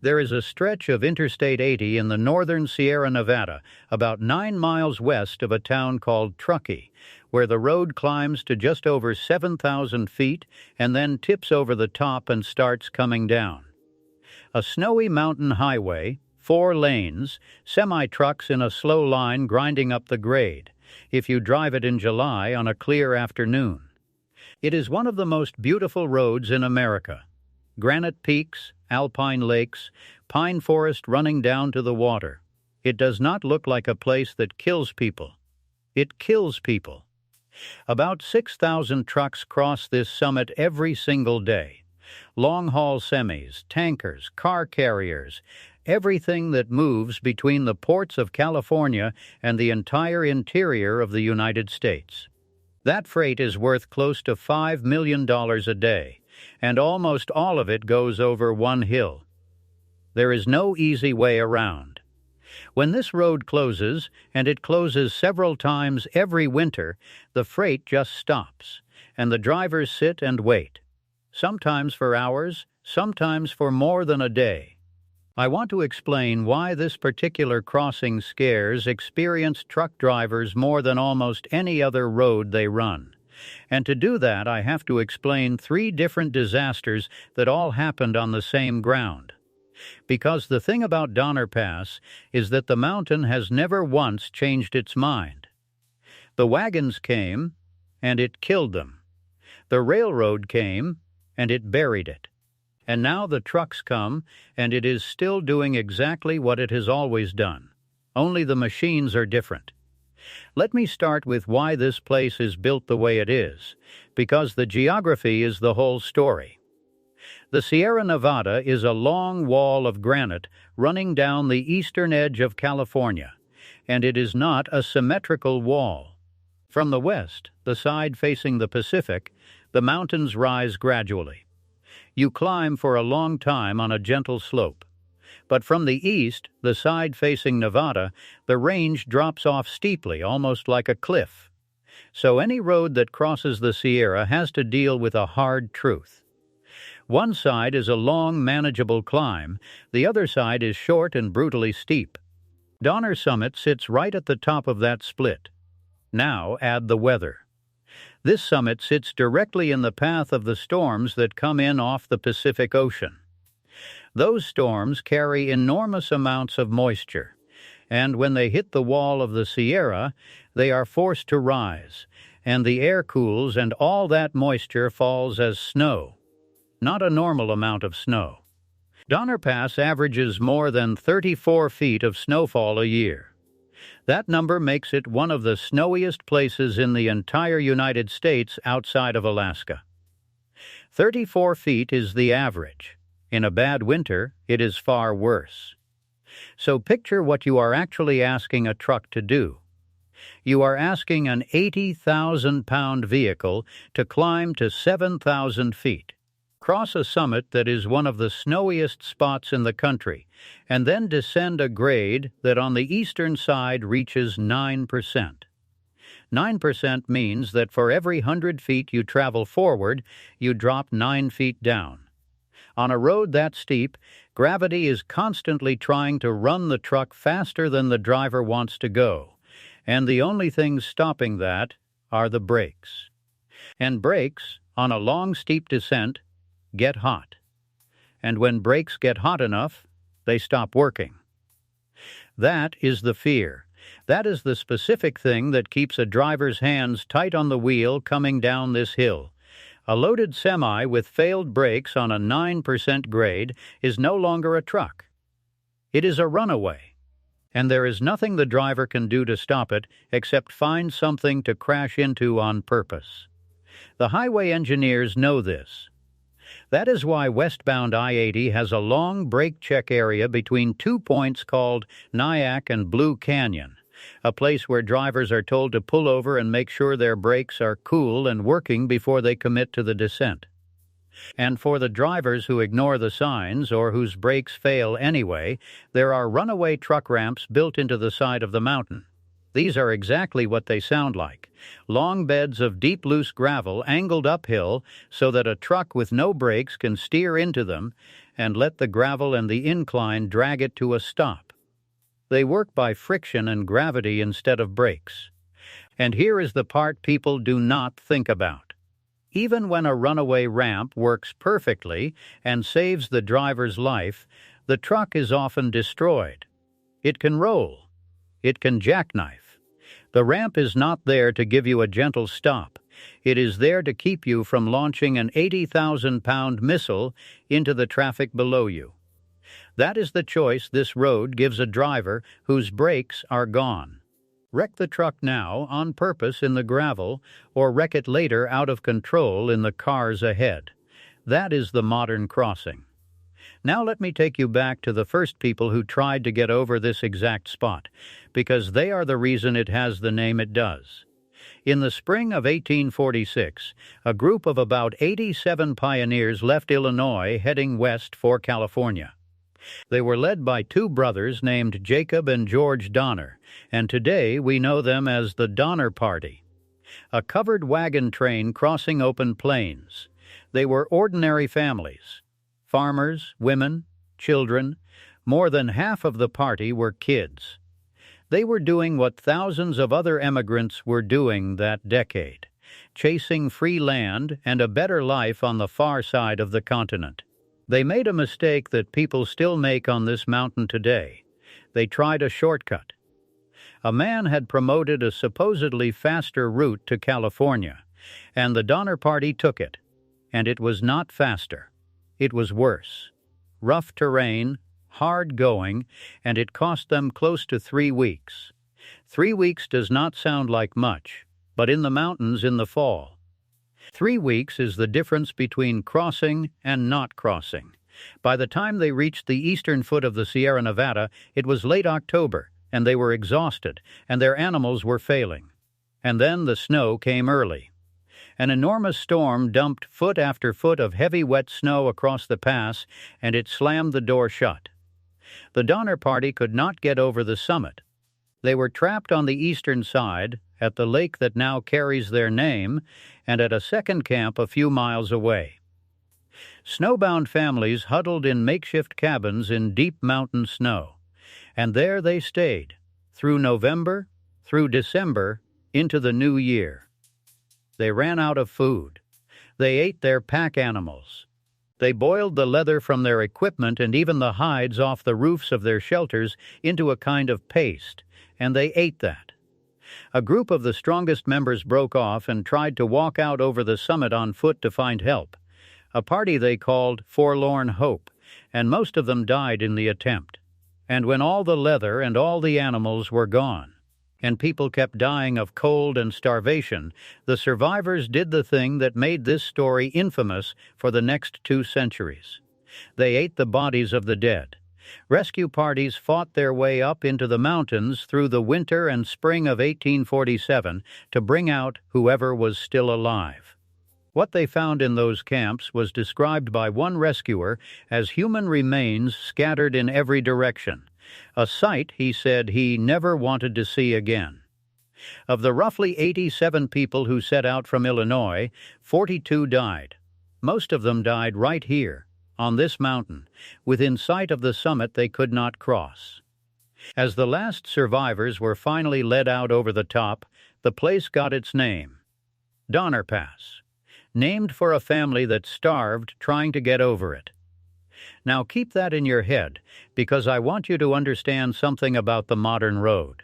There is a stretch of Interstate 80 in the northern Sierra Nevada, about 9 miles west of a town called Truckee, where the road climbs to just over 7,000 feet and then tips over the top and starts coming down. A snowy mountain highway, 4 lanes, semi-trucks in a slow line grinding up the grade, if you drive it in July on a clear afternoon. It is one of the most beautiful roads in America. Granite peaks, alpine lakes, pine forest running down to the water. It does not look like a place that kills people. It kills people. About 6,000 trucks cross this summit every single day. Long-haul semis, tankers, car carriers, everything that moves between the ports of California and the entire interior of the United States. That freight is worth close to $5 million a day, and almost all of it goes over one hill. There is no easy way around. When this road closes, and it closes several times every winter, the freight just stops, and the drivers sit and wait, sometimes for hours, sometimes for more than a day. I want to explain why this particular crossing scares experienced truck drivers more than almost any other road they run. And to do that, I have to explain 3 different disasters that all happened on the same ground. Because the thing about Donner Pass is that the mountain has never once changed its mind. The wagons came, and it killed them. The railroad came, and it buried it. And now the trucks come, and it is still doing exactly what it has always done. Only the machines are different. Let me start with why this place is built the way it is, because the geography is the whole story. The Sierra Nevada is a long wall of granite running down the eastern edge of California, and it is not a symmetrical wall. From the west, the side facing the Pacific, the mountains rise gradually. You climb for a long time on a gentle slope. But from the east, the side facing Nevada, the range drops off steeply, almost like a cliff. So any road that crosses the Sierra has to deal with a hard truth. One side is a long, manageable climb. The other side is short and brutally steep. Donner Summit sits right at the top of that split. Now add the weather. This summit sits directly in the path of the storms that come in off the Pacific Ocean. Those storms carry enormous amounts of moisture, and when they hit the wall of the Sierra, they are forced to rise, and the air cools and all that moisture falls as snow. Not a normal amount of snow. Donner Pass averages more than 34 feet of snowfall a year. That number makes it one of the snowiest places in the entire United States outside of Alaska. 34 feet is the average. In a bad winter, it is far worse. So picture what you are actually asking a truck to do. You are asking an 80,000-pound vehicle to climb to 7,000 feet, cross a summit that is one of the snowiest spots in the country, and then descend a grade that on the eastern side reaches 9%. 9% means that for every 100 feet you travel forward, you drop 9 feet down. On a road that steep, gravity is constantly trying to run the truck faster than the driver wants to go, and the only things stopping that are the brakes. And brakes, on a long, steep descent, get hot. And when brakes get hot enough, they stop working. That is the fear. That is the specific thing that keeps a driver's hands tight on the wheel coming down this hill. A loaded semi with failed brakes on a 9% grade is no longer a truck. It is a runaway, and there is nothing the driver can do to stop it except find something to crash into on purpose. The highway engineers know this. That is why westbound I-80 has a long brake check area between 2 points called Nyack and Blue Canyon, a place where drivers are told to pull over and make sure their brakes are cool and working before they commit to the descent. And for the drivers who ignore the signs or whose brakes fail anyway, there are runaway truck ramps built into the side of the mountain. These are exactly what they sound like. Long beds of deep, loose gravel angled uphill so that a truck with no brakes can steer into them, and let the gravel and the incline drag it to a stop. They work by friction and gravity instead of brakes. And here is the part people do not think about. Even when a runaway ramp works perfectly and saves the driver's life, the truck is often destroyed. It can roll. It can jackknife. The ramp is not there to give you a gentle stop. It is there to keep you from launching an 80,000-pound missile into the traffic below you. That is the choice this road gives a driver whose brakes are gone. Wreck the truck now on purpose in the gravel, or wreck it later out of control in the cars ahead. That is the modern crossing. Now let me take you back to the first people who tried to get over this exact spot, because they are the reason it has the name it does. In the spring of 1846, a group of about 87 pioneers left Illinois heading west for California. They were led by two brothers named Jacob and George Donner, and today we know them as the Donner Party. A covered wagon train crossing open plains. They were ordinary families. Farmers, women, children. More than half of the party were kids. They were doing what thousands of other emigrants were doing that decade, chasing free land and a better life on the far side of the continent. They made a mistake that people still make on this mountain today. They tried a shortcut. A man had promoted a supposedly faster route to California, and the Donner Party took it. And it was not faster. It was worse. Rough terrain, hard going, and it cost them close to 3 weeks. 3 weeks does not sound like much, but in the mountains in the fall, 3 weeks is the difference between crossing and not crossing. By the time they reached the eastern foot of the Sierra Nevada, it was late October, and they were exhausted, and their animals were failing. And then the snow came early. An enormous storm dumped foot after foot of heavy wet snow across the pass, and it slammed the door shut. The Donner Party could not get over the summit. They were trapped on the eastern side, at the lake that now carries their name, and at a second camp a few miles away. Snowbound families huddled in makeshift cabins in deep mountain snow, and there they stayed, through November, through December, into the new year. They ran out of food. They ate their pack animals. They boiled the leather from their equipment and even the hides off the roofs of their shelters into a kind of paste, and they ate that. A group of the strongest members broke off and tried to walk out over the summit on foot to find help, a party they called Forlorn Hope, and most of them died in the attempt. And when all the leather and all the animals were gone, and people kept dying of cold and starvation, the survivors did the thing that made this story infamous for the next 2 centuries. They ate the bodies of the dead. Rescue parties fought their way up into the mountains through the winter and spring of 1847 to bring out whoever was still alive. What they found in those camps was described by one rescuer as human remains scattered in every direction, a sight he said he never wanted to see again. Of the roughly 87 people who set out from Illinois, 42 died. Most of them died right here, on this mountain, within sight of the summit they could not cross. As the last survivors were finally led out over the top, the place got its name, Donner Pass, named for a family that starved trying to get over it. Now keep that in your head, because I want you to understand something about the modern road.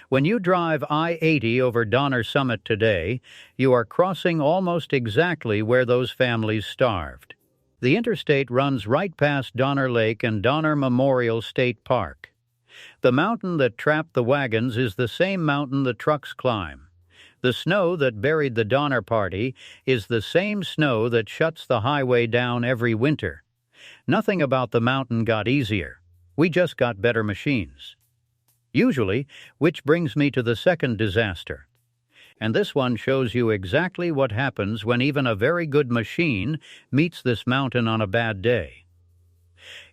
When you drive I-80 over Donner Summit today, you are crossing almost exactly where those families starved. The interstate runs right past Donner Lake and Donner Memorial State Park. The mountain that trapped the wagons is the same mountain the trucks climb. The snow that buried the Donner Party is the same snow that shuts the highway down every winter. Nothing about the mountain got easier. We just got better machines. Usually, which brings me to the second disaster. And this one shows you exactly what happens when even a very good machine meets this mountain on a bad day.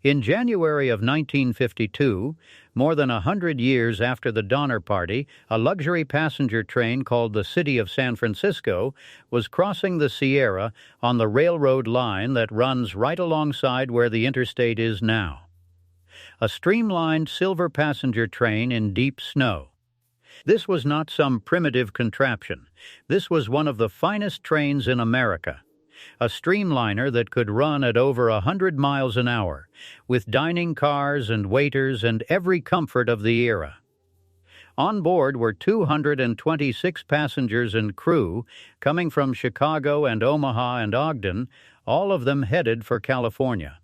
In January of 1952, more than 100 years after the Donner Party, a luxury passenger train called the City of San Francisco was crossing the Sierra on the railroad line that runs right alongside where the interstate is now. A streamlined silver passenger train in deep snow. This was not some primitive contraption. This was one of the finest trains in America. A streamliner that could run at over 100 miles an hour, with dining cars and waiters and every comfort of the era. On board were 226 passengers and crew coming from Chicago and Omaha and Ogden, all of them headed for California.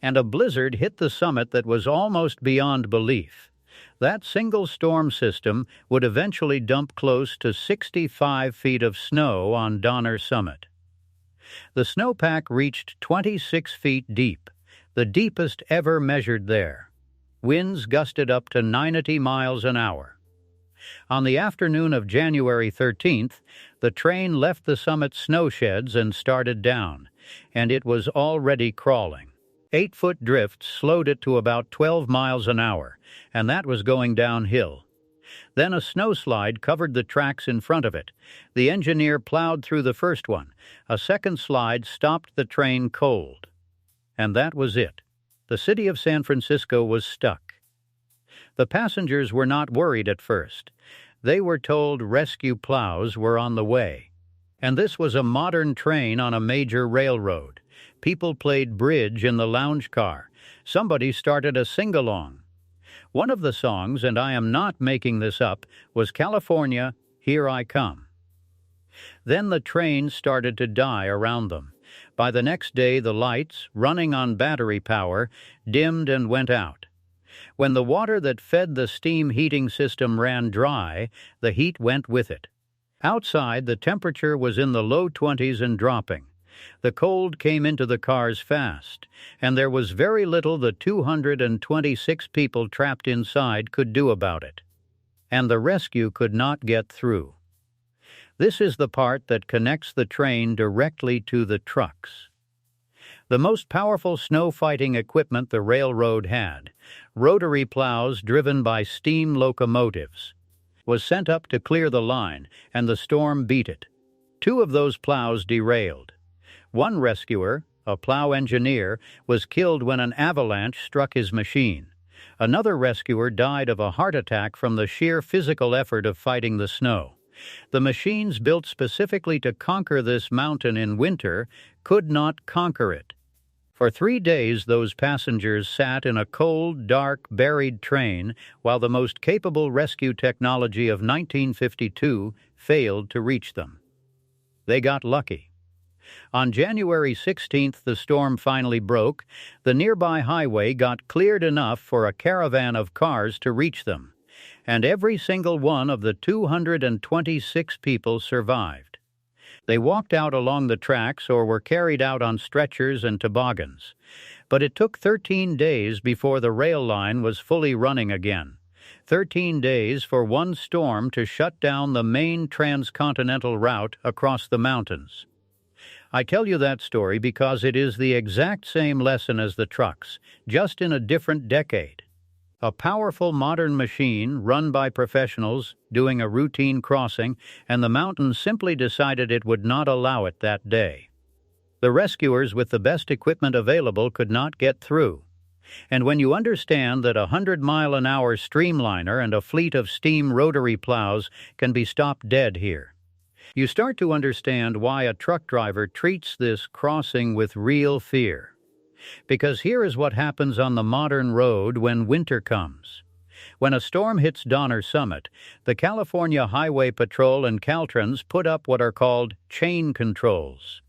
And a blizzard hit the summit that was almost beyond belief. That single storm system would eventually dump close to 65 feet of snow on Donner Summit. The snowpack reached 26 feet deep, the deepest ever measured there. Winds gusted up to 90 miles an hour. On the afternoon of January 13th, the train left the summit snow sheds and started down, and it was already crawling. 8-foot drifts slowed it to about 12 miles an hour, and that was going downhill. Then a snowslide covered the tracks in front of it. The engineer plowed through the first one. A second slide stopped the train cold. And that was it. The city of San Francisco was stuck. The passengers were not worried at first. They were told rescue plows were on the way. And this was a modern train on a major railroad. People played bridge in the lounge car. Somebody started a sing-along. One of the songs, and I am not making this up, was California, Here I Come. Then the train started to die around them. By the next day, the lights, running on battery power, dimmed and went out. When the water that fed the steam heating system ran dry, the heat went with it. Outside, the temperature was in the low 20s and dropping. The cold came into the cars fast, and there was very little the 226 people trapped inside could do about it. And the rescue could not get through. This is the part that connects the train directly to the trucks. The most powerful snow-fighting equipment the railroad had, rotary plows driven by steam locomotives, was sent up to clear the line, and the storm beat it. 2 of those plows derailed. One rescuer, a plow engineer, was killed when an avalanche struck his machine. Another rescuer died of a heart attack from the sheer physical effort of fighting the snow. The machines built specifically to conquer this mountain in winter could not conquer it. For 3 days those passengers sat in a cold, dark, buried train while the most capable rescue technology of 1952 failed to reach them. They got lucky. On January 16th, the storm finally broke. The nearby highway got cleared enough for a caravan of cars to reach them, and every single one of the 226 people survived. They walked out along the tracks or were carried out on stretchers and toboggans. But it took 13 days before the rail line was fully running again. 13 days for one storm to shut down the main transcontinental route across the mountains. I tell you that story because it is the exact same lesson as the trucks, just in a different decade. A powerful modern machine run by professionals doing a routine crossing, and the mountain simply decided it would not allow it that day. The rescuers with the best equipment available could not get through. And when you understand that a 100-mile-an-hour streamliner and a fleet of steam rotary plows can be stopped dead here, you start to understand why a truck driver treats this crossing with real fear. Because here is what happens on the modern road when winter comes. When a storm hits Donner Summit, the California Highway Patrol and Caltrans put up what are called chain controls.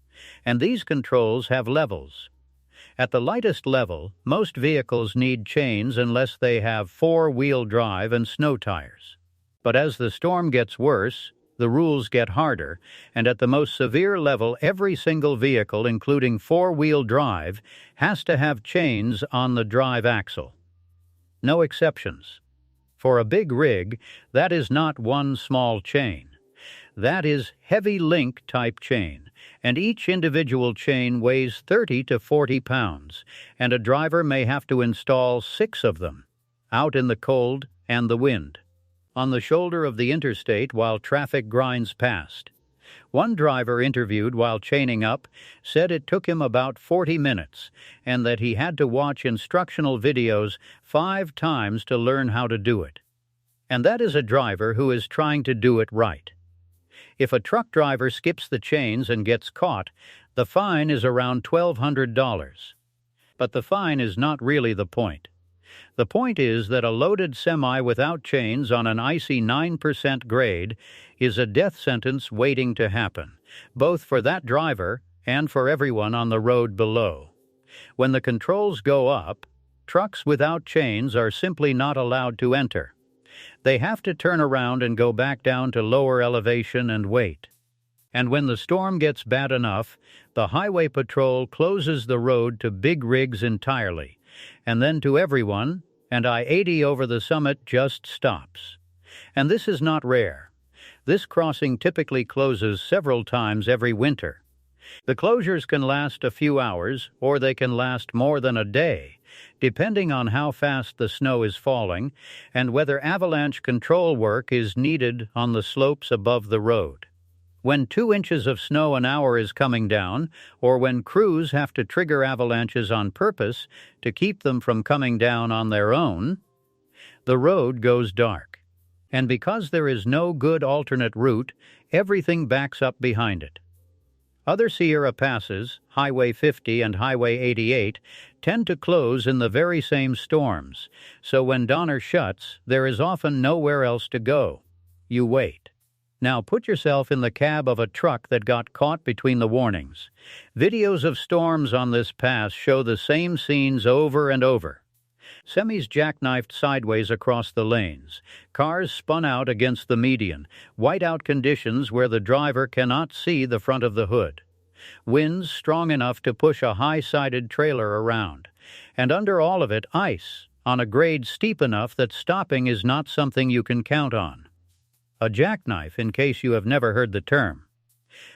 And these controls have levels. At the lightest level, most vehicles need chains unless they have 4-wheel drive and snow tires. But as the storm gets worse, the rules get harder, and at the most severe level, every single vehicle, including 4-wheel drive, has to have chains on the drive axle. No exceptions. For a big rig, that is not one small chain. That is heavy link type chain, and each individual chain weighs 30 to 40 pounds, and a driver may have to install 6 of them, out in the cold and the wind, on the shoulder of the interstate while traffic grinds past. One driver interviewed while chaining up said it took him about 40 minutes and that he had to watch instructional videos 5 times to learn how to do it. And that is a driver who is trying to do it right. If a truck driver skips the chains and gets caught, the fine is around $1,200. But the fine is not really the point. The point is that a loaded semi without chains on an icy 9% grade is a death sentence waiting to happen, both for that driver and for everyone on the road below. When the controls go up, trucks without chains are simply not allowed to enter. They have to turn around and go back down to lower elevation and wait. And when the storm gets bad enough, the highway patrol closes the road to big rigs entirely, and then to everyone, and I-80 over the summit just stops. And this is not rare. This crossing typically closes several times every winter. The closures can last a few hours, or they can last more than a day, depending on how fast the snow is falling and whether avalanche control work is needed on the slopes above the road. When 2 inches of snow an hour is coming down, or when crews have to trigger avalanches on purpose to keep them from coming down on their own, the road goes dark. And because there is no good alternate route, everything backs up behind it. Other Sierra passes, Highway 50 and Highway 88, tend to close in the very same storms, so when Donner shuts, there is often nowhere else to go. You wait. Now put yourself in the cab of a truck that got caught between the warnings. Videos of storms on this pass show the same scenes over and over. Semis jackknifed sideways across the lanes. Cars spun out against the median. Whiteout conditions where the driver cannot see the front of the hood. Winds strong enough to push a high-sided trailer around. And under all of it, ice, on a grade steep enough that stopping is not something you can count on. A jackknife, in case you have never heard the term,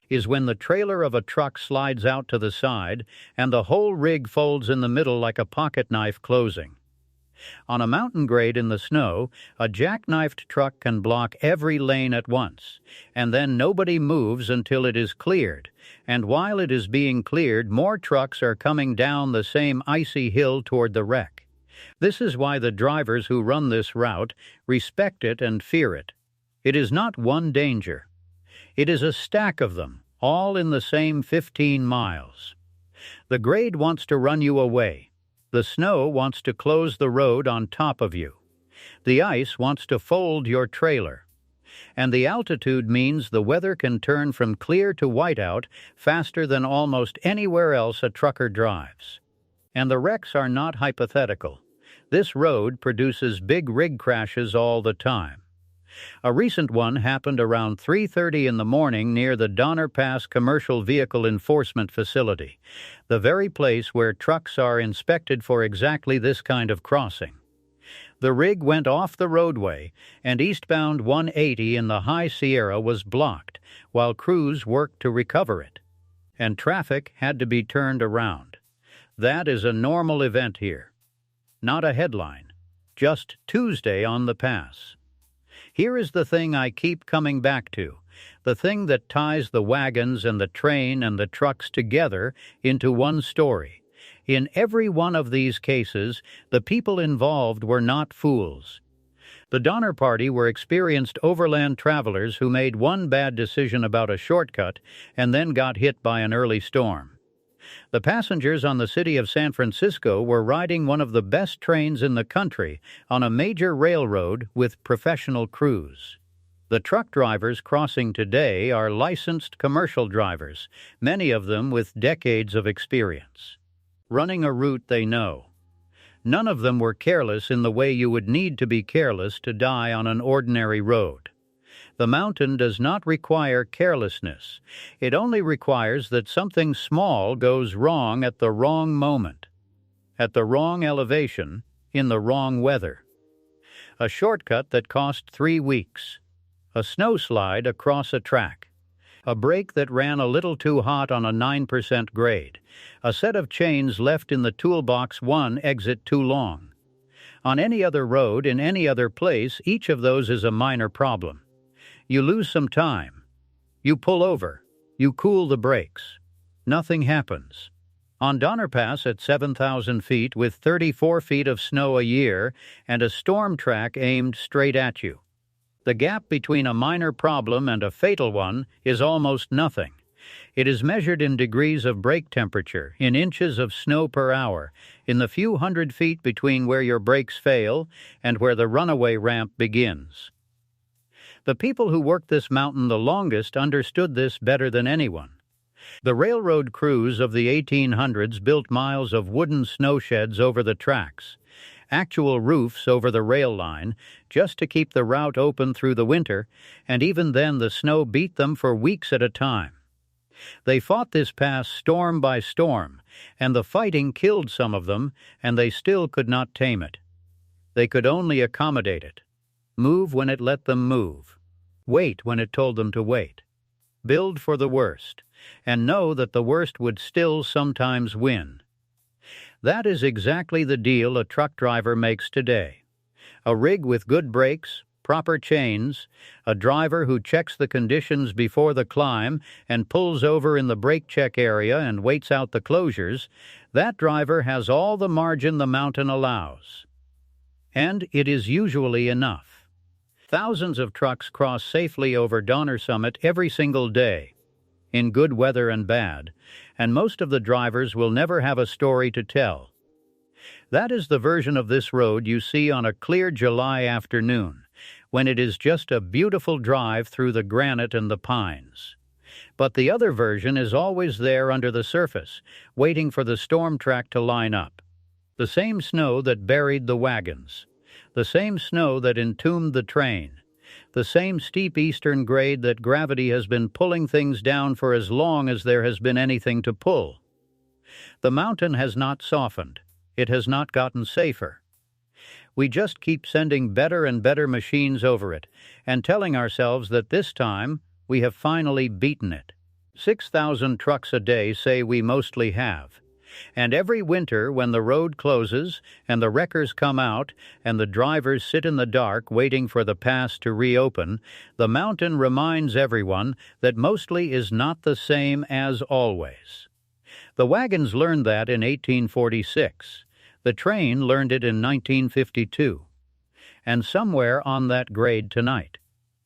is when the trailer of a truck slides out to the side and the whole rig folds in the middle like a pocket knife closing. On a mountain grade in the snow, a jackknifed truck can block every lane at once, and then nobody moves until it is cleared, and while it is being cleared, more trucks are coming down the same icy hill toward the wreck. This is why the drivers who run this route respect it and fear it. It is not one danger. It is a stack of them, all in the same 15 miles. The grade wants to run you away. The snow wants to close the road on top of you. The ice wants to fold your trailer. And the altitude means the weather can turn from clear to whiteout faster than almost anywhere else a trucker drives. And the wrecks are not hypothetical. This road produces big rig crashes all the time. A recent one happened around 3:30 in the morning near the Donner Pass Commercial Vehicle Enforcement Facility, the very place where trucks are inspected for exactly this kind of crossing. The rig went off the roadway, and eastbound 180 in the High Sierra was blocked, while crews worked to recover it. And traffic had to be turned around. That is a normal event here. Not a headline. Just Tuesday on the pass. Here is the thing I keep coming back to, the thing that ties the wagons and the train and the trucks together into one story. In every one of these cases, the people involved were not fools. The Donner Party were experienced overland travelers who made one bad decision about a shortcut and then got hit by an early storm. The passengers on the city of San Francisco were riding one of the best trains in the country on a major railroad with professional crews. The truck drivers crossing today are licensed commercial drivers, many of them with decades of experience, running a route they know. None of them were careless in the way you would need to be careless to die on an ordinary road. The mountain does not require carelessness. It only requires that something small goes wrong at the wrong moment, at the wrong elevation, in the wrong weather. A shortcut that cost 3 weeks. a snowslide across a track, a brake that ran a little too hot on a 9% grade, a set of chains left in the toolbox one exit too long. On any other road, in any other place, each of those is a minor problem. You lose some time. You pull over. You cool the brakes. Nothing happens. On Donner Pass at 7,000 feet with 34 feet of snow a year and a storm track aimed straight at you, the gap between a minor problem and a fatal one is almost nothing. It is measured in degrees of brake temperature, in inches of snow per hour, in the few hundred feet between where your brakes fail and where the runaway ramp begins. The people who worked this mountain the longest understood this better than anyone. The railroad crews of the 1800s built miles of wooden snowsheds over the tracks, actual roofs over the rail line, just to keep the route open through the winter, and even then the snow beat them for weeks at a time. They fought this pass storm by storm, and the fighting killed some of them, and they still could not tame it. They could only accommodate it, move when it let them move, wait when it told them to wait, build for the worst, and know that the worst would still sometimes win. That is exactly the deal a truck driver makes today. A rig with good brakes, proper chains, a driver who checks the conditions before the climb and pulls over in the brake check area and waits out the closures, that driver has all the margin the mountain allows. And it is usually enough. Thousands of trucks cross safely over Donner Summit every single day, in good weather and bad, and most of the drivers will never have a story to tell. That is the version of this road you see on a clear July afternoon, when it is just a beautiful drive through the granite and the pines. But the other version is always there under the surface, waiting for the storm track to line up. The same snow that buried the wagons, the same snow that entombed the train, the same steep eastern grade that gravity has been pulling things down for as long as there has been anything to pull. The mountain has not softened. It has not gotten safer. We just keep sending better and better machines over it and telling ourselves that this time we have finally beaten it. 6,000 trucks a day say we mostly have. And every winter when the road closes and the wreckers come out and the drivers sit in the dark waiting for the pass to reopen, the mountain reminds everyone that mostly is not the same as always. The wagons learned that in 1846. The train learned it in 1952. And somewhere on that grade tonight,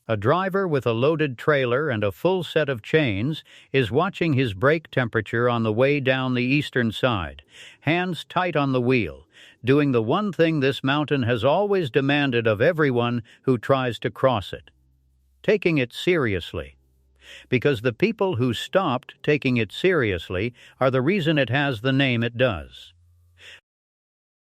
a driver with a loaded trailer and a full set of chains is watching his brake temperature on the way down the eastern side, hands tight on the wheel, doing the one thing this mountain has always demanded of everyone who tries to cross it: taking it seriously. Because the people who stopped taking it seriously are the reason it has the name it does.